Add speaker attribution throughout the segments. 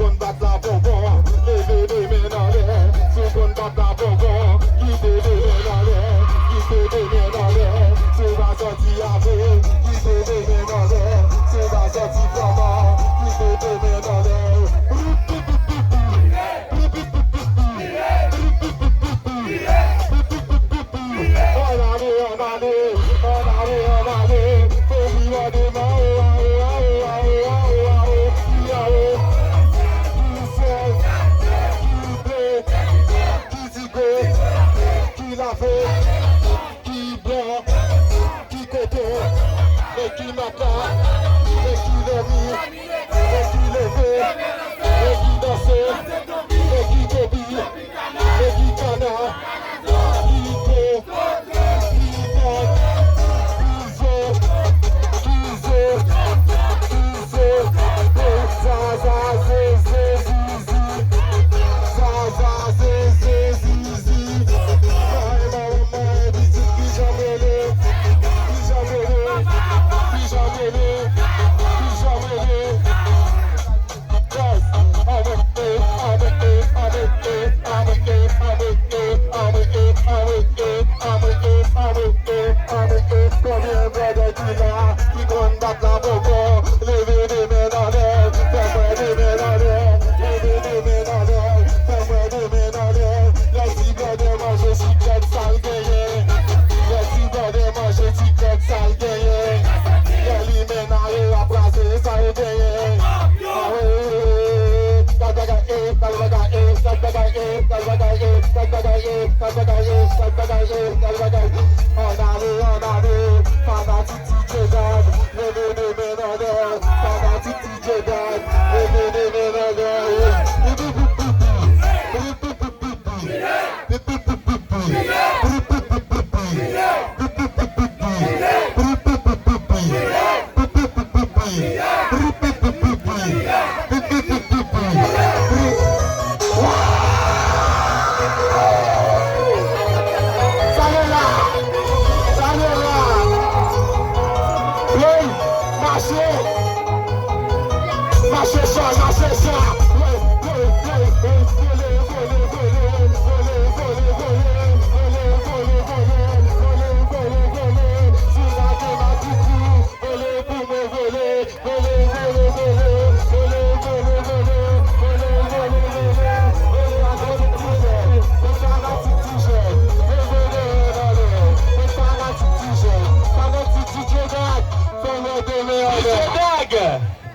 Speaker 1: kon bat la bonbon, levez les mains dans l'air. Ceux kon bat la bonbon, quittez les mains dans l'air, quittez les mains dans l'air. C'est va sortir avec, quittez les mains dans l'air. C'est va sortir flamand, quittez les mains dans l'air.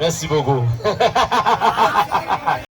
Speaker 2: Merci beaucoup.